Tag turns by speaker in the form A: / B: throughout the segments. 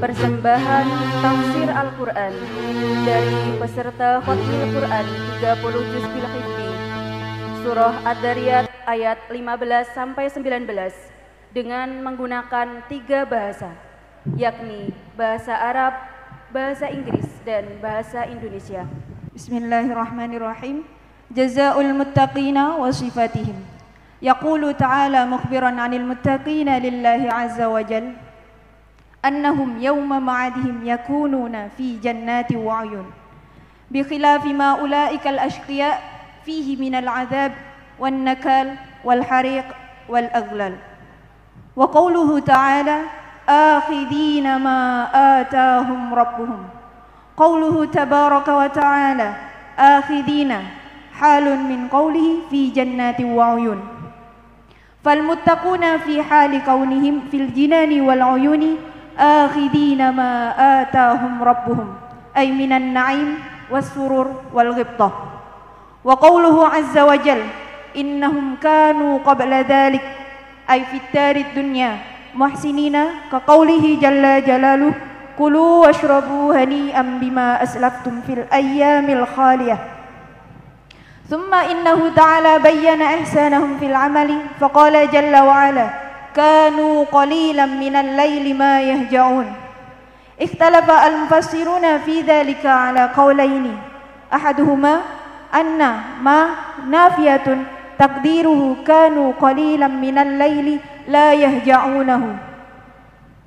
A: Persembahan tafsir Al-Quran dari peserta Khatmil Quran 30 juz bil hifdzi Surah Ad-Dariyat ayat 15-19 dengan menggunakan 3 bahasa, yakni bahasa Arab, bahasa Inggris, dan bahasa Indonesia.
B: Bismillahirrahmanirrahim. Jazaa'ul muttaqina wa sifatihim. Yaqulu ta'ala mukhbiran 'anil muttaqina lillahi 'azza wa jalla annahum yawma ma'adihim yakununa fi jannati wa 'uyun bi khilafi ma ulaika al-ashqiya fihi min al-'adhab wan nakal wal hariq wal aghlal. Wa qawluhu ta'ala akhidina ma atahum rabbuhum. Qawluhu tabaraka wa ta'ala akhidina halun min qawlihi fi jannati wa 'uyun. Fal muttaquna fi hali kaunihim fil jinani wal 'uyuni akhidina ma atahum rabbuhum ay minan na'im was surur wal ghibtah. Wa qawluhu 'azza wa jalla innahum kanu qabla dhalik ay fit darid dunya muhsinina ka qawlihi jalla jalaluhu kulu washrabu hani'an bima aslaftum fil ayyamil khaliyah. Thumma innahu ta'ala bayyana ihsanahum fil 'amali faqala jalla wa 'ala kanu qalilan minal layli ma yahja'un. Ikhtalafa al-mufassiruna fi dhalika ala qawlaini ahaduhuma anna ma nafiyatun taqdiruhu kanu qalilan minal layli la yahja'unahu.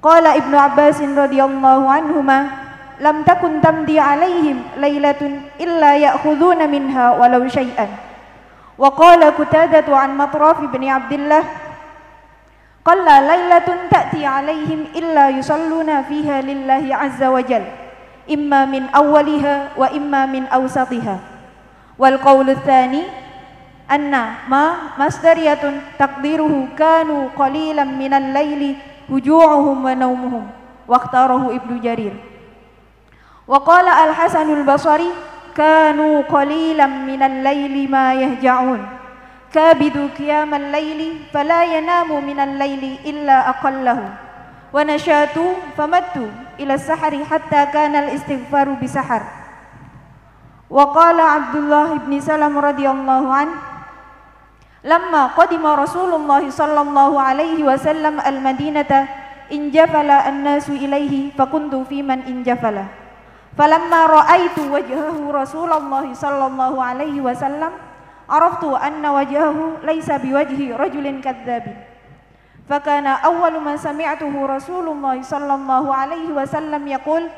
B: Qala Ibnu Abbas radhiyallahu anhuma lam takun tamdi alaihim laylatun illa ya'khuduna minha walau syai'an. Wa qala Qutadatu an Matraf bin Abdullah qalla laylatun ta'ti alaihim illa yusalluna fiha lillahi azza wa jal imma min awwaliha wa imma min awsatiha. Wal qawlu tsani anna ma masdariyatun taqdiruhu kanu qalilan minal layli huju'uhum wa naumuhum waqtarahu Ibnu Jarir. Wa qala Al-Hasanul Basri kanu qalilan minal layli ma yahja'un kabidu qiyamal layli fala yanamu minal layli illa aqallahu wa nashatu famattu ila sahari hatta kana al-istighfaru bisahar. Wa qala Abdullah ibn Salam radhiyallahu an lamma qadima Rasulullah sallallahu alaihi wasallam al-Madinata injafala an-nasu ilaihi fakuntu fi man injafala falamma ra'aitu wajhahu Rasulullah sallallahu alaihi wasallam araftu anna wajhahu laysa biwajhi rajulin kadzdzabin. Fakana awwalu ma sami'tuhu Rasulullah sallallahu alaihi wasallam yaqul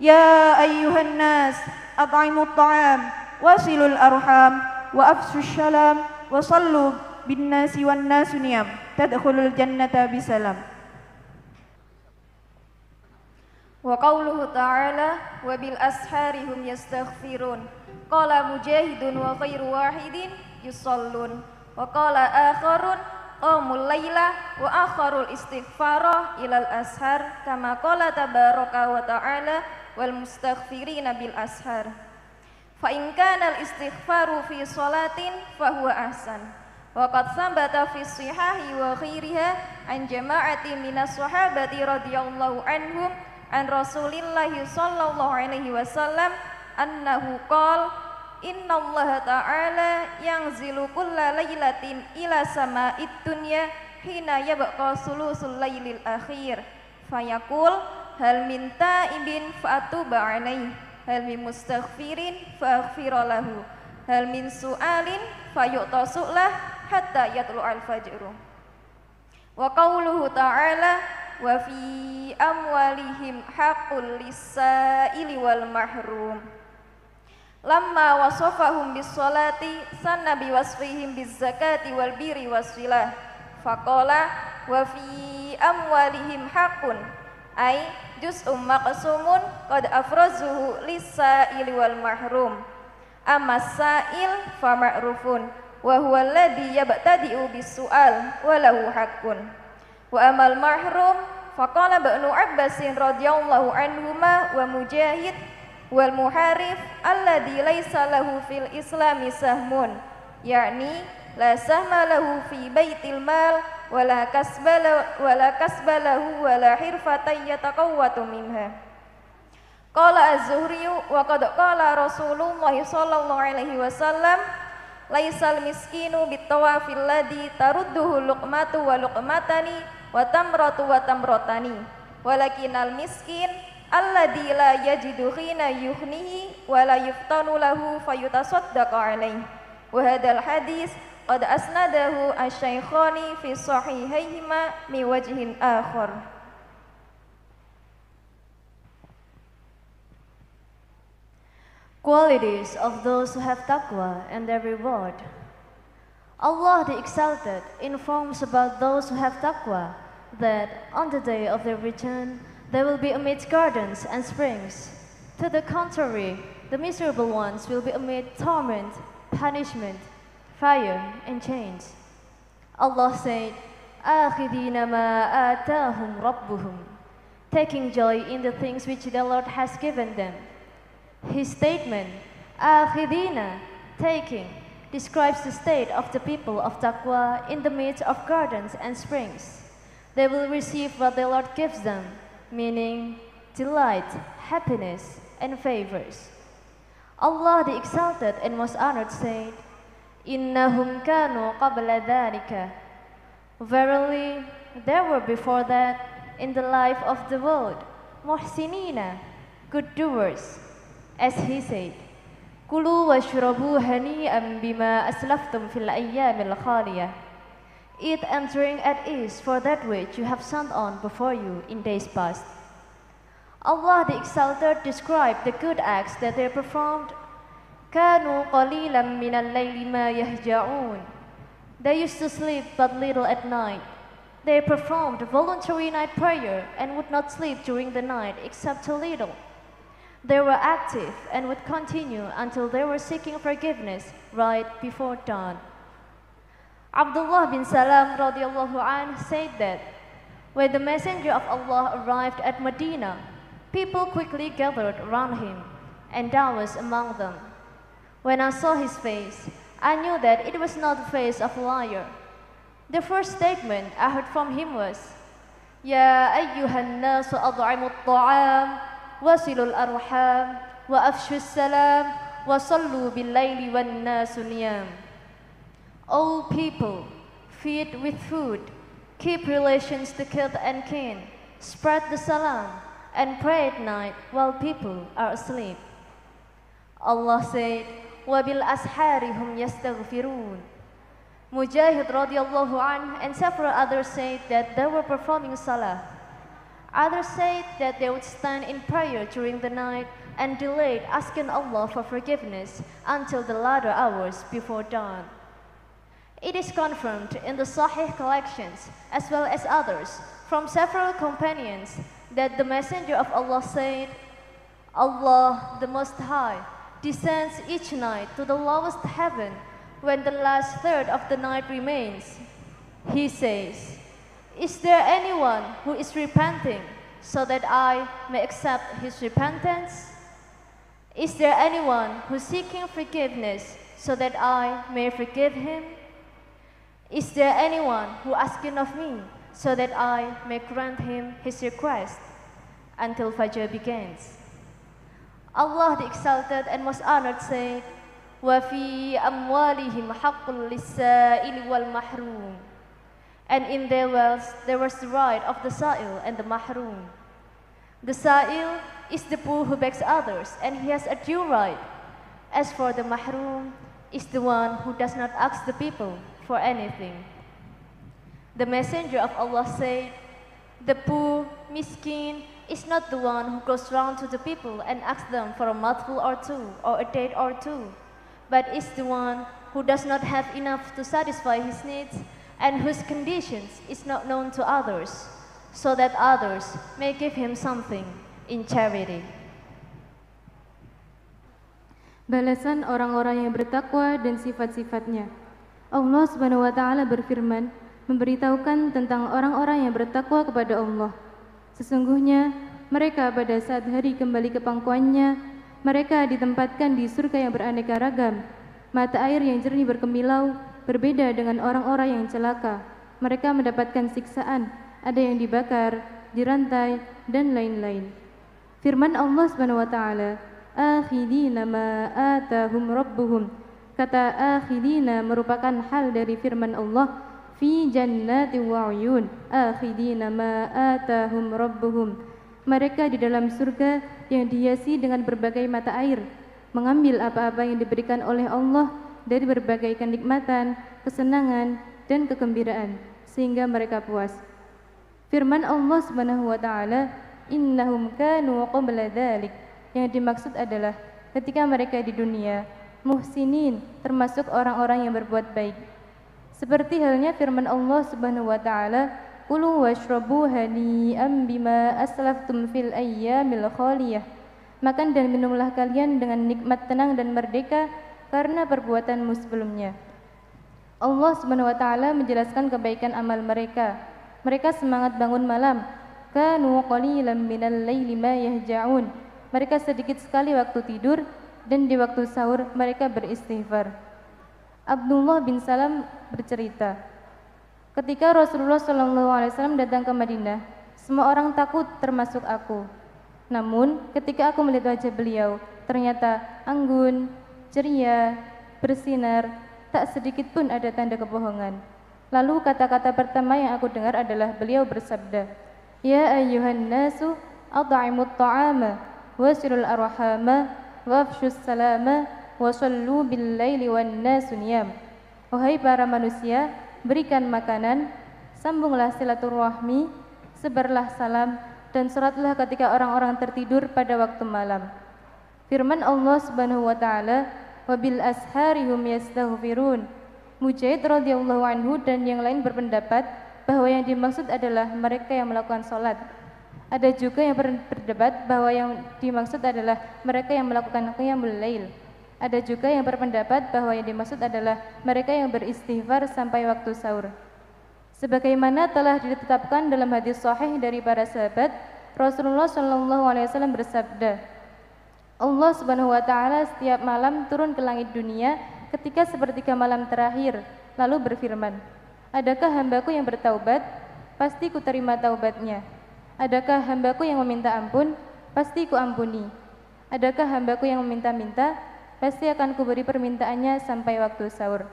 B: ya ayyuhan nas at'imut ta'am wasilul arham wa afshus salam wa sallu bin nasi wan nasu niyam tadkhulul jannata bisalam.
C: Wa qawluhu ta'ala wa bil ashari hum yastaghfirun. Qala Mujahidun wa khairu wahidin yusallun. Wa qala akharun qamul layla wa akharul istighfara ilal ashar kama qala tabaraka wa ta'ala wal mustaghfirina bil ashar. Fa in kana al istighfaru fi salatin fa huwa ahsan. Wa qad thabata fi shihahi wa ghairiha an jama'atin minas sahabati radhiyallahu anhum an Rasulillahi sallallahu alaihi wasallam annahu qala innallaha ta'ala yanzilu kulla laylatin ila sama'id dunya hina yabqa sulusul laylil akhir fayaqul hal min ta'ibin fa'atuba alaihi hal min mustaghfirin fa'aghfira lahu hal min su'alin fayu'tasu'lah hatta yatlu'al fajru. Wa qawluhu ta'ala wa fi amwalihim haqqul lis-sa'ili wal mahrum. Lamma wasafahum bis salati sanna bi wasfihim biz zakati wal birri wasilah faqala wa fi amwalihim haqqun ay juz'um maqsumun qad afrazuhu lis-sa'ili wal mahrum. Amma sa'il fa ma'rufun wa huwa alladhi yabtadi'u bis su'al wa lahu haqqun. Wa amal mahrum faqala Ibnu Abbas radhiyallahu anhuma wa Mujahid wal muharif alladhi laysa lahu fil islami sahmun yakni la sahma lahu fi baitil mal ولا كسب له ولا حرفة يتقوت منها. قال الزهري وقد قال رسول الله صلى الله عليه وسلم ليس المسكين بالطواف الذي ترده اللقمة ولقمتان وتمرة وتمرتان ولكن المسكين الذي لا يجد حين يغنيه ولا يفتن له فيتصدق عليه. وهذا الحديث قد أسنده الشيخان في صحيحيهما من وجه آخر.
D: Qualities of those who have taqwa and their reward. Allah the Exalted informs about those who have taqwa that on the day of their return they will be amid gardens and springs. To the contrary, the miserable ones will be amid torment, punishment, fire and chains. Allah said, آخذين ما آتاهم ربهم, taking joy in the things which the Lord has given them. His statement, آخذين, taking, describes the state of the people of taqwa in the midst of gardens and springs. They will receive what the Lord gives them, meaning delight, happiness, and favors. Allah the Exalted and Most Honored said, إِنَّهُمْ كَانُوا قَبْلَ ذَلِكَ, verily there were before that in the life of the world muhsinina, good doers, as he said, كُلُوا وَاشْرَبُوا هَنِيئًا بِمَا أَسْلَفْتُمْ فِي الْأَيَّامِ الْخَالِيَةِ, eat and drink at ease for that which you have sent on before you in days past. Allah the Exalted described the good acts that they performed. كَانُوا قَلِيلًا مِنَ اللَّيْلِ مَا يَهْجَعُونَ, they used to sleep but little at night. They performed voluntary night prayer and would not sleep during the night except a little. They were active and would continue until they were seeking forgiveness right before dawn. Abdullah bin Salam radiallahu anh said that when the messenger of Allah arrived at Medina, people quickly gathered around him, and I was among them. When I saw his face, I knew that it was not the face of a liar. The first statement I heard from him was, يا أيها الناس أطعموا الطعام وصلوا الأرحام وأفشوا السلام وصلوا بالليل والناس نيام. All people, feed with food, keep relations to kith and kin, spread the salam, and pray at night while people are asleep. Allah said, وَبِالْأَسْحَارِ هُمْ يَسْتَغْفِرُونَ. Mujahid radiallahu anh and several others said that they were performing salah. Others said that they would stand in prayer during the night and delayed asking Allah for forgiveness until the latter hours before dawn. It is confirmed in the Sahih collections as well as others from several companions that the Messenger of Allah said, Allah the Most High descends each night to the lowest heaven when the last third of the night remains. He says, is there anyone who is repenting so that I may accept his repentance? Is there anyone who is seeking forgiveness so that I may forgive him? Is there anyone who asking of me so that I may grant him his request? Until Fajr begins. Allah the Exalted and Most Honored said, وَفِي أَمْوَالِهِمْ حَقٌّ لِلسَّائِلِ وَالْمَحْرُومِ, and in their wealth there was the right of the sa'il and the mahroom. The sa'il is the poor who begs others, and he has a due right. As for the mahroom, is the one who does not ask the people for anything. The Messenger of Allah said, the poor, miskin, is not the one who goes round to the people and asks them for a mouthful or two, or a date or two, but is the one who does not have enough to satisfy his needs and whose conditions is not known to others, so that others may give him something in charity.
E: Balasan orang-orang yang bertakwa dan sifat-sifatnya. Allah Subhanahu wa taala berfirman, memberitahukan tentang orang-orang yang bertakwa kepada Allah. Sesungguhnya mereka pada saat hari kembali ke pangkuannya, mereka ditempatkan di surga yang beraneka ragam, mata air yang jernih berkemilau, berbeda dengan orang-orang yang celaka. mereka mendapatkan siksaan, ada yang dibakar, dirantai, dan lain-lain. Firman Allah Subhanahu wa taala, "Akhidina ma atahum rabbuhum." Kata akhidina merupakan hal dari firman Allah, "Fi jannati wa uyun." Akhidina ma atahum rabbuhum. Mereka di dalam surga yang dihiasi dengan berbagai mata air, mengambil apa-apa yang diberikan oleh Allah dari berbagai kenikmatan, kesenangan, dan kegembiraan, sehingga mereka puas. Firman Allah Subhanahu wa taala, "Innahum kanu qabla dzalik." Yang dimaksud adalah ketika mereka di dunia, muhsinin, termasuk orang-orang yang berbuat baik. Seperti halnya firman Allah Subhanahu wa taala, "Kulu washrabu hani'an bima aslaftum fil ayyamil khaliyah." Makan dan minumlah kalian dengan nikmat tenang dan merdeka karena perbuatanmu sebelumnya. Allah Subhanahu wa taala menjelaskan kebaikan amal mereka. Mereka semangat bangun malam. Kanu qalilan minal laili ma yahja'un. Mereka sedikit sekali waktu tidur dan di waktu sahur mereka beristighfar. Abdullah bin Salam bercerita, ketika Rasulullah SAW datang ke Madinah, semua orang takut termasuk aku. Namun ketika aku melihat wajah beliau, ternyata anggun, ceria, bersinar, tak sedikit pun ada tanda kebohongan. Lalu kata-kata pertama yang aku dengar adalah beliau bersabda, "Ya ayyuhan nasu, at'imut ta'ama, wasilul arhama, wafshus salama, wasallu bil laili wan nasu niyam." Wahai para manusia, berikan makanan, sambunglah silaturahmi, sebarlah salam, dan salatlah ketika orang-orang tertidur pada waktu malam. Firman Allah Subhanahu wa taala, "Wa bil ashari hum yastaghfirun." Mujahid radhiyallahu anhu dan yang lain berpendapat bahwa yang dimaksud adalah mereka yang melakukan salat. Ada juga yang berdebat bahwa yang dimaksud adalah mereka yang melakukan qiyamul lail. Ada juga yang berpendapat bahwa yang dimaksud adalah mereka yang beristighfar sampai waktu sahur. Sebagaimana telah ditetapkan dalam hadis sahih dari para sahabat, Rasulullah SAW bersabda, Allah Subhanahu wa taala setiap malam turun ke langit dunia ketika sepertiga malam terakhir, lalu berfirman, "Adakah hambaku yang bertaubat? Pasti ku terima taubatnya. Adakah hambaku yang meminta ampun? Pasti ku ampuni. Adakah hambaku yang meminta-minta? Pasti akan kuberi permintaannya sampai waktu sahur."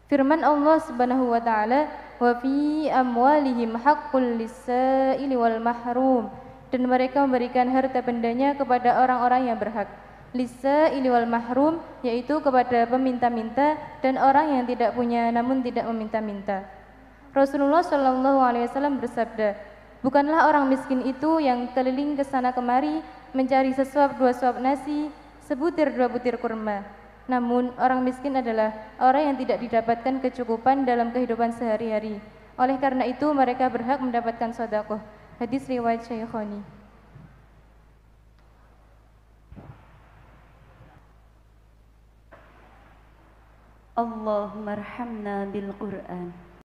E: Firman Allah Subhanahu wa taala, "Wa fi amwalihim haqqul lis-sa'ili wal mahrum." Dan mereka memberikan harta bendanya kepada orang-orang yang berhak. Lis-sa'ili wal mahrum, yaitu kepada peminta-minta dan orang yang tidak punya namun tidak meminta-minta. Rasulullah SAW bersabda, "Bukanlah orang miskin itu yang keliling ke sana kemari mencari sesuap 2 suap nasi, sebutir 2 butir kurma. Namun orang miskin adalah orang yang tidak didapatkan kecukupan dalam kehidupan sehari-hari. Oleh karena itu mereka berhak mendapatkan sedekah." Hadis riwayat Syaikhaini.
A: Allahumma arhamna bil Qur'an.